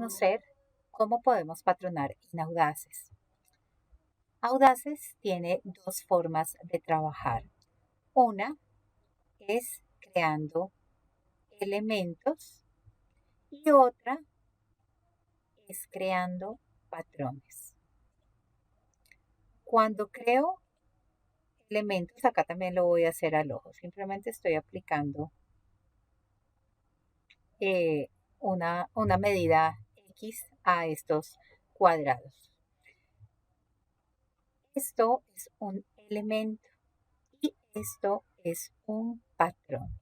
conocer cómo podemos patronar en Audaces. Audaces tiene dos formas de trabajar. Una es creando elementos y otra es creando patrones. Cuando creo elementos, acá también lo voy a hacer al ojo, simplemente estoy aplicando una medida X a estos cuadrados. Esto es un elemento y esto es un patrón.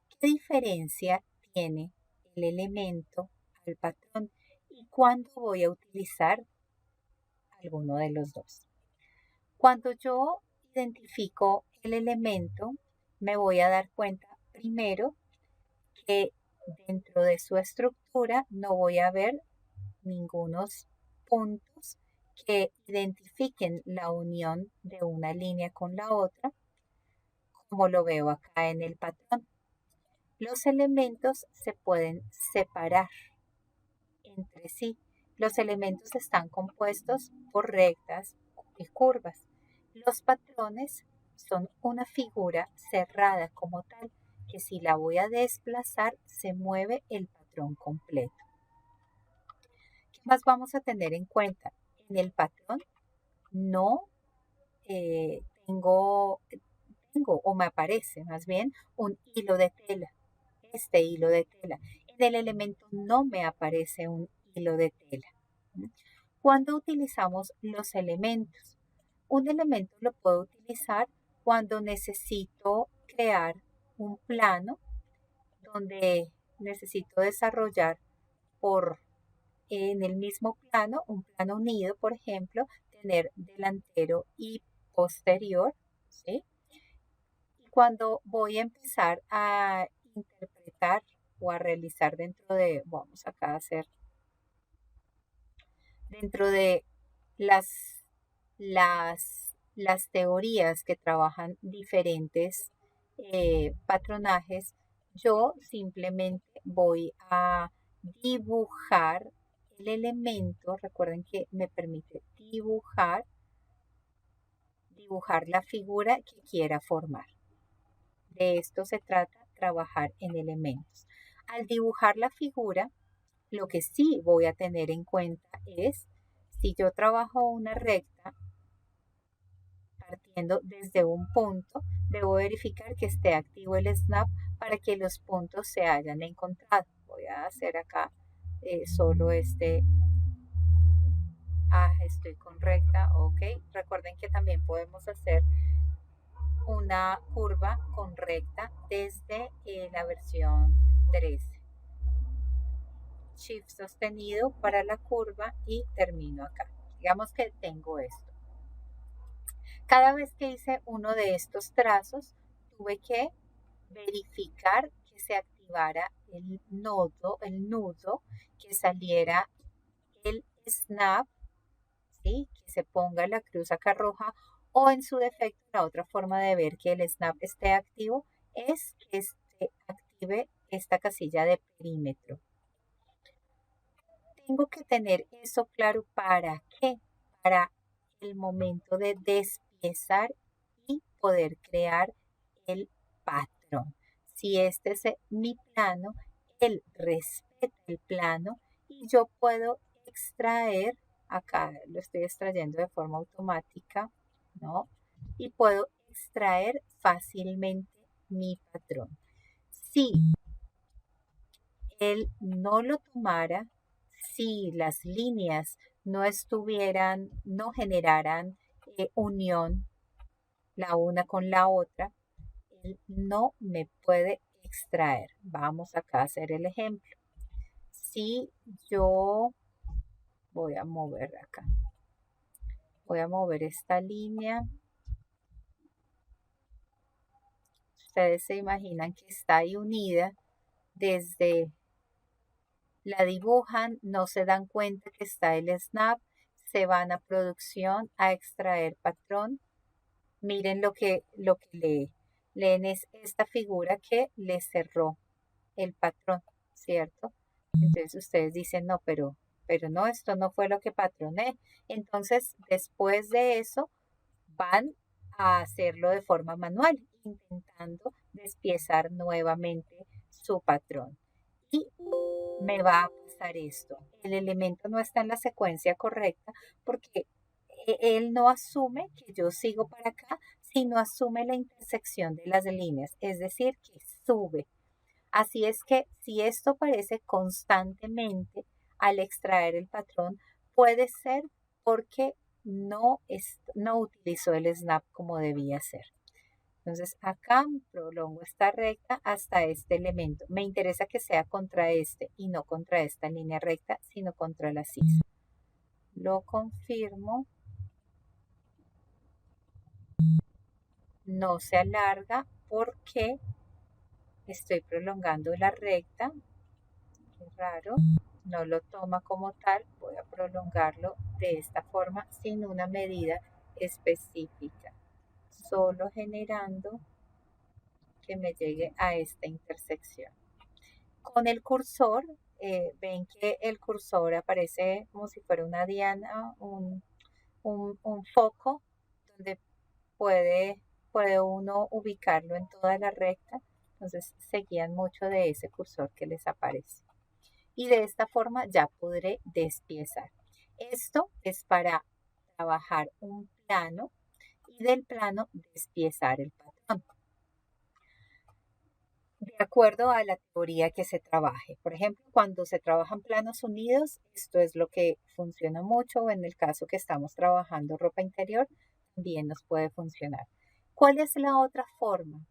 ¿Qué diferencia tiene el elemento al patrón y cuándo voy a utilizar alguno de los dos? Cuando yo identifico el elemento, me voy a dar cuenta primero que dentro de su estructura no voy a ver ningunos puntos que identifiquen la unión de una línea con la otra, como lo veo acá en el patrón. Los elementos se pueden separar entre sí. Los elementos están compuestos por rectas y curvas. Los patrones son una figura cerrada como tal, que si la voy a desplazar, se mueve el patrón completo. ¿Qué más vamos a tener en cuenta? En el patrón no tengo o me aparece más bien un hilo de tela, este hilo de tela. En el elemento no me aparece un hilo de tela. ¿Cuándo utilizamos los elementos? Un elemento lo puedo utilizar cuando necesito crear un plano donde necesito desarrollar en el mismo plano, un plano unido, por ejemplo, tener delantero y posterior, ¿sí? Y cuando voy a empezar a interpretar o a realizar vamos acá a hacer, dentro de las, las teorías que trabajan diferentes patronajes, yo simplemente voy a dibujar el elemento. Recuerden que me permite dibujar la figura que quiera formar. De esto se trata, trabajar en elementos. Al dibujar la figura, lo que sí voy a tener en cuenta es, si yo trabajo una recta partiendo desde un punto, debo verificar que esté activo el snap para que los puntos se hayan encontrado. Voy a hacer acá solo estoy con recta, ok. Recuerden que también podemos hacer una curva con recta desde la versión 13. Shift sostenido para la curva y termino acá. Digamos que tengo esto. Cada vez que hice uno de estos trazos, tuve que verificar que se activara el nudo, que saliera el snap, ¿sí? Que se ponga la cruz acá roja, o en su defecto, la otra forma de ver que el snap esté activo es que se active esta casilla de perímetro. Tengo que tener eso claro. ¿Para qué? Para el momento de despiezar y poder crear el patrón. Si este es mi plano, él respeta el plano y yo puedo extraer, acá lo estoy extrayendo de forma automática, ¿no? Y puedo extraer fácilmente mi patrón. Si él no lo tomara, si las líneas no generaran unión la una con la otra, él no me puede extraer. Vamos acá a hacer el ejemplo. Si yo voy a mover acá, voy a mover esta línea. Ustedes se imaginan que está ahí unida desde la dibujan, no se dan cuenta que está el snap, se van a producción a extraer patrón. Miren lo que leen es esta figura que le cerró el patrón, ¿cierto? Entonces ustedes dicen, no, pero pero no, esto no fue lo que patroné. Entonces, después de eso, van a hacerlo de forma manual, intentando despiezar nuevamente su patrón. Y me va a pasar esto. El elemento no está en la secuencia correcta porque él no asume que yo sigo para acá, sino asume la intersección de las líneas, es decir, que sube. Así es que si esto aparece constantemente al extraer el patrón, puede ser porque no utilizó el snap como debía ser. Entonces acá prolongo esta recta hasta este elemento. Me interesa que sea contra este y no contra esta línea recta, sino contra la sisa. Lo confirmo. No se alarga porque estoy prolongando la recta. Qué raro. No lo toma como tal. Voy a prolongarlo de esta forma sin una medida específica. Solo generando que me llegue a esta intersección. Con el cursor, ven que el cursor aparece como si fuera una diana, un foco donde puede uno ubicarlo en toda la recta. Entonces se guían mucho de ese cursor que les aparece. Y de esta forma ya podré despiezar. Esto es para trabajar un plano y del plano despiezar el patrón de acuerdo a la teoría que se trabaje. Por ejemplo, cuando se trabajan planos unidos, esto es lo que funciona mucho. En el caso que estamos trabajando ropa interior, también nos puede funcionar. ¿Cuál es la otra forma?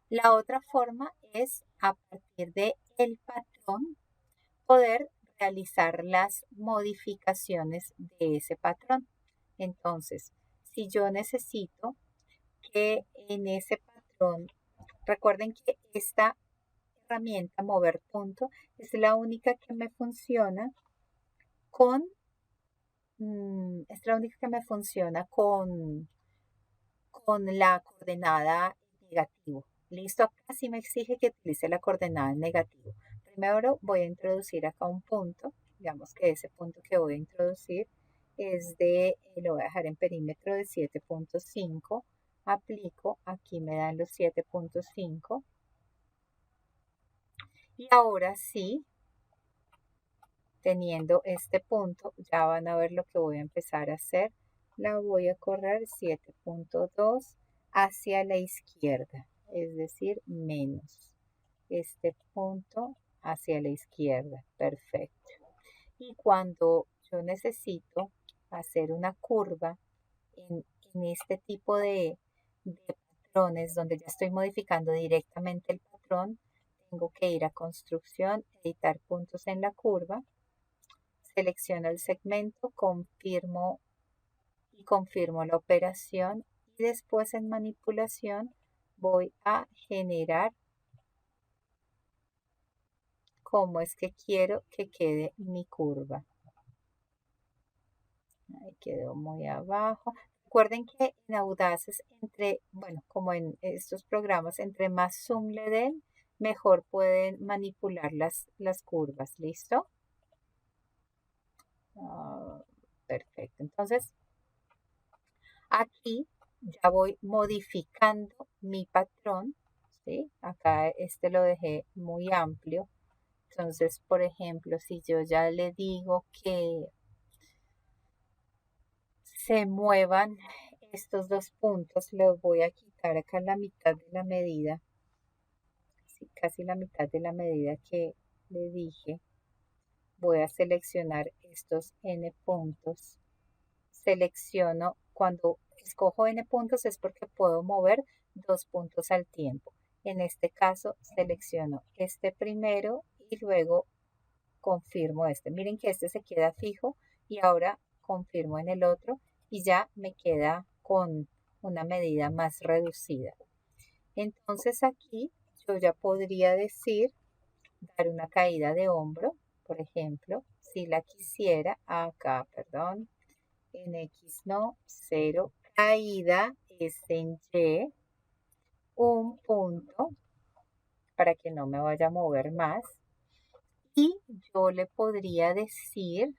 La otra forma es a partir de el patrón poder realizar las modificaciones de ese patrón. Entonces, si yo necesito que en ese patrón, recuerden que esta herramienta mover punto es la única que me funciona con es la única que me funciona con la coordenada negativo. Listo, acá sí me exige que utilice la coordenada en negativo. Primero voy a introducir acá un punto, digamos que ese punto que voy a introducir lo voy a dejar en perímetro de 7.5, aplico, aquí me dan los 7.5 y ahora sí, teniendo este punto, ya van a ver lo que voy a empezar a hacer. La voy a correr 7.2 hacia la izquierda, es decir, menos este punto hacia la izquierda. Perfecto. Y cuando yo necesito hacer una curva en este tipo de patrones donde ya estoy modificando directamente el patrón, tengo que ir a construcción, editar puntos en la curva, selecciono el segmento, confirmo la operación y después en manipulación voy a generar cómo es que quiero que quede mi curva. Ahí quedó muy abajo. Recuerden que en Audaces, como en estos programas, entre más zoom le den, mejor pueden manipular las curvas. ¿Listo? Perfecto. Entonces, aquí ya voy modificando mi patrón, ¿sí? Acá lo dejé muy amplio. Entonces, por ejemplo, si yo ya le digo que se muevan estos dos puntos, los voy a quitar acá la mitad de la medida, casi la mitad de la medida que le dije. Voy a seleccionar estos n puntos. Selecciono, cuando escojo n puntos es porque puedo mover dos puntos al tiempo. En este caso selecciono este primero y luego confirmo este. Miren que este se queda fijo y ahora confirmo en el otro y ya me queda con una medida más reducida. Entonces aquí yo ya podría decir, dar una caída de hombro, por ejemplo, si la quisiera, acá, perdón, en X no, 0, caída es en Y, un punto, para que no me vaya a mover más, y yo le podría decir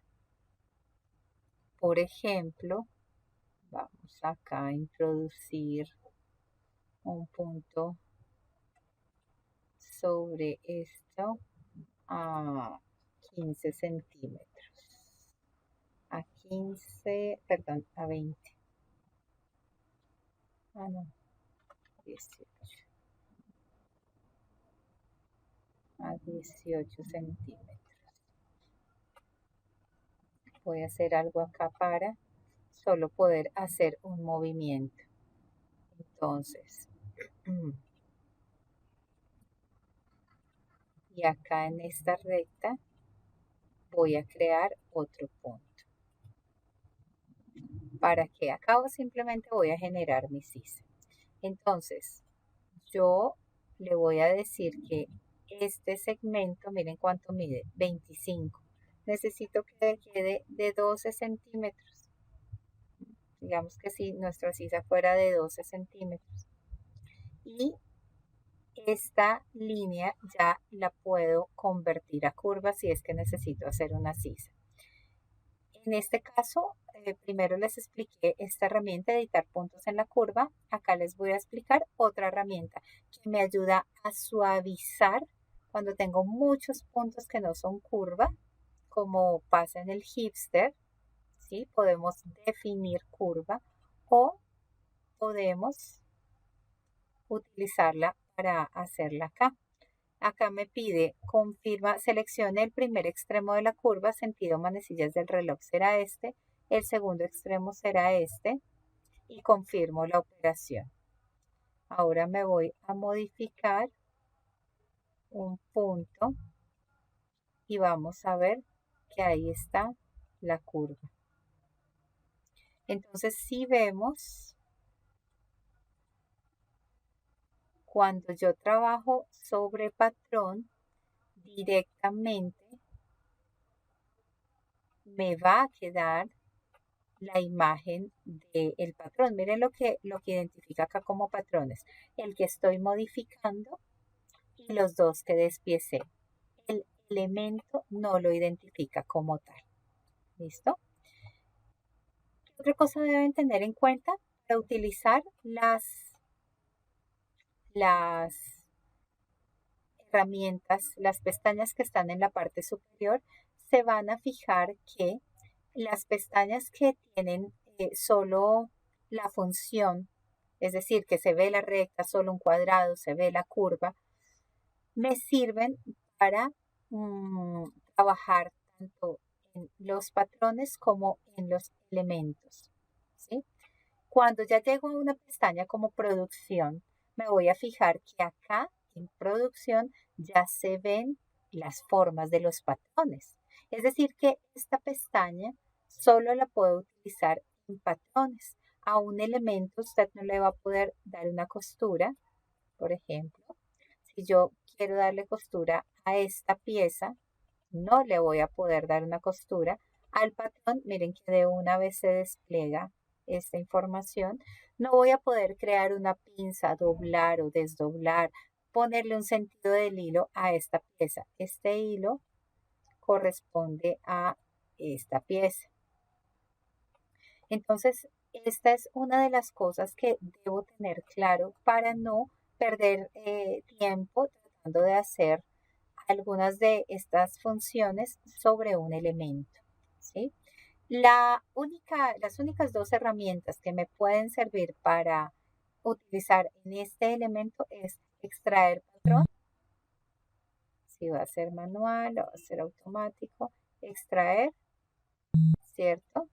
por ejemplo, vamos acá a introducir un punto sobre esto a 15 centímetros. A 15, perdón, a 20. Ah, no, 18. A 18 centímetros. Voy a hacer algo acá para solo poder hacer un movimiento. Entonces, y acá en esta recta voy a crear otro punto. ¿Para qué? Acá simplemente voy a generar mi sisa. Entonces, yo le voy a decir que este segmento, miren cuánto mide, 25. Necesito que quede de 12 centímetros. Digamos que si nuestra sisa fuera de 12 centímetros. Y esta línea ya la puedo convertir a curva si es que necesito hacer una sisa. En este caso, primero les expliqué esta herramienta de editar puntos en la curva. Acá les voy a explicar otra herramienta que me ayuda a suavizar cuando tengo muchos puntos que no son curva, como pasa en el hipster, ¿sí? Podemos definir curva o podemos utilizarla para hacerla acá. Acá me pide, confirma, seleccione el primer extremo de la curva, sentido manecillas del reloj será este, el segundo extremo será este y confirmo la operación. Ahora me voy a modificar un punto y vamos a ver que ahí está la curva. Entonces si vemos, cuando yo trabajo sobre patrón, directamente me va a quedar la imagen del patrón. Miren lo que identifica acá como patrones. El que estoy modificando y los dos que despiecé. El elemento no lo identifica como tal. ¿Listo? Otra cosa deben tener en cuenta para utilizar las herramientas, las pestañas que están en la parte superior, se van a fijar que las pestañas que tienen solo la función, es decir, que se ve la recta, solo un cuadrado, se ve la curva, me sirven para trabajar tanto en los patrones como en los elementos. ¿Sí? Cuando ya llego a una pestaña como producción, me voy a fijar que acá en producción ya se ven las formas de los patrones. Es decir, que esta pestaña solo la puedo utilizar en patrones. A un elemento usted no le va a poder dar una costura, por ejemplo. Si yo quiero darle costura a esta pieza, no le voy a poder dar una costura al patrón. Miren que de una vez se despliega esta información. No voy a poder crear una pinza, doblar o desdoblar, ponerle un sentido del hilo a esta pieza. Este hilo corresponde a esta pieza. Entonces, esta es una de las cosas que debo tener claro para no perder tiempo tratando de hacer algunas de estas funciones sobre un elemento. ¿Sí? Las únicas dos herramientas que me pueden servir para utilizar en este elemento es extraer patrón. Si va a ser manual o va a ser automático, extraer, ¿cierto?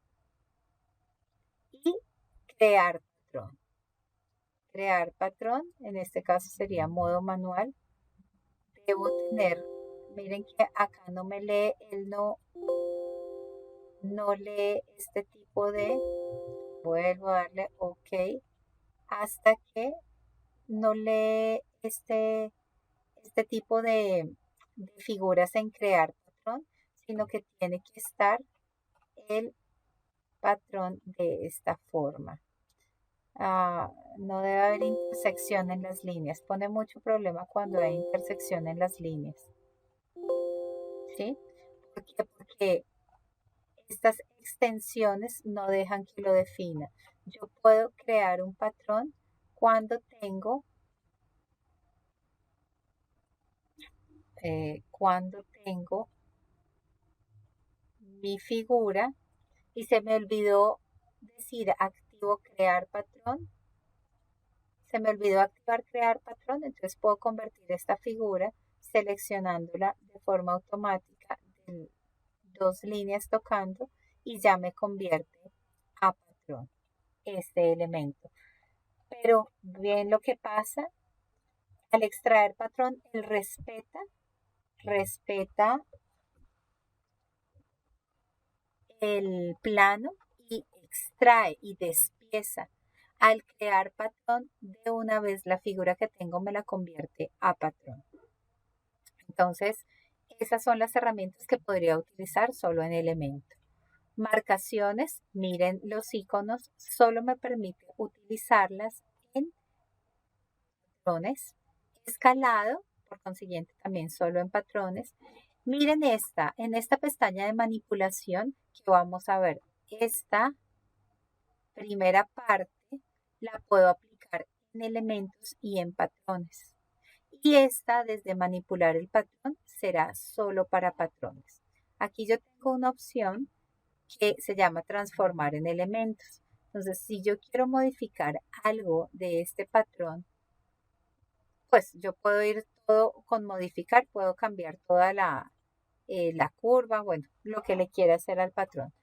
Y crear patrón. Crear patrón, en este caso sería modo manual. Debo tener, miren que acá no me lee, no lee este tipo de, vuelvo a darle OK, hasta que no lee este tipo de figuras en crear patrón, sino que tiene que estar el patrón de esta forma. No debe haber intersección en las líneas. Pone mucho problema cuando hay intersección en las líneas. ¿Sí? ¿Por qué? Porque estas extensiones no dejan que lo defina. Yo puedo crear un patrón cuando tengo mi figura y se me olvidó decir activo crear patrón. Se me olvidó activar crear patrón, entonces puedo convertir esta figura seleccionándola de forma automática en 2 líneas tocando y ya me convierte a patrón este elemento. Pero bien lo que pasa, al extraer patrón, él respeta el plano y extrae y despieza. Al crear patrón, de una vez la figura que tengo me la convierte a patrón. Entonces, esas son las herramientas que podría utilizar solo en Elemento. Marcaciones, miren los iconos, solo me permite utilizarlas en patrones. Escalado, por consiguiente, también solo en patrones. Miren en esta pestaña de manipulación que vamos a ver, esta primera parte la puedo aplicar en elementos y en patrones. Y esta, desde manipular el patrón, será solo para patrones. Aquí yo tengo una opción que se llama transformar en elementos. Entonces, si yo quiero modificar algo de este patrón, pues yo puedo ir todo con modificar, puedo cambiar toda la curva, bueno, lo que le quiera hacer al patrón.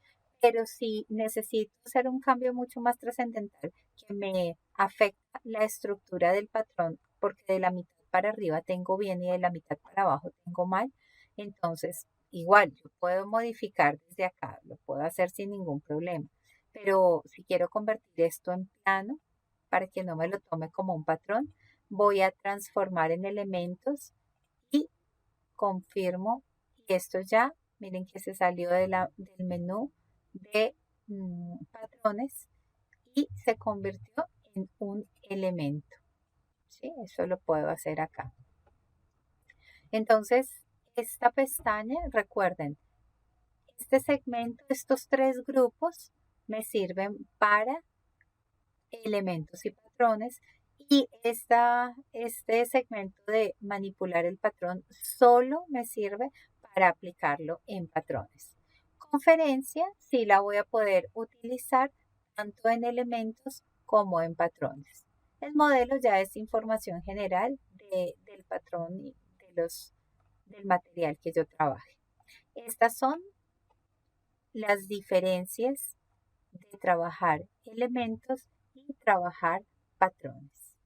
Pero si necesito hacer un cambio mucho más trascendental que me afecta la estructura del patrón, porque de la mitad para arriba tengo bien y de la mitad para abajo tengo mal, entonces igual yo puedo modificar desde acá, lo puedo hacer sin ningún problema. Pero si quiero convertir esto en plano, para que no me lo tome como un patrón, voy a transformar en elementos y confirmo. Y esto ya, miren que se salió del menú de patrones y se convirtió en un elemento. ¿Sí? Eso lo puedo hacer acá. Entonces, esta pestaña, recuerden, este segmento, estos 3 grupos me sirven para elementos y patrones y este segmento de manipular el patrón solo me sirve para aplicarlo en patrones. Conferencia sí la voy a poder utilizar tanto en elementos como en patrones. El modelo ya es información general del patrón y del material que yo trabaje. Estas son las diferencias de trabajar elementos y trabajar patrones.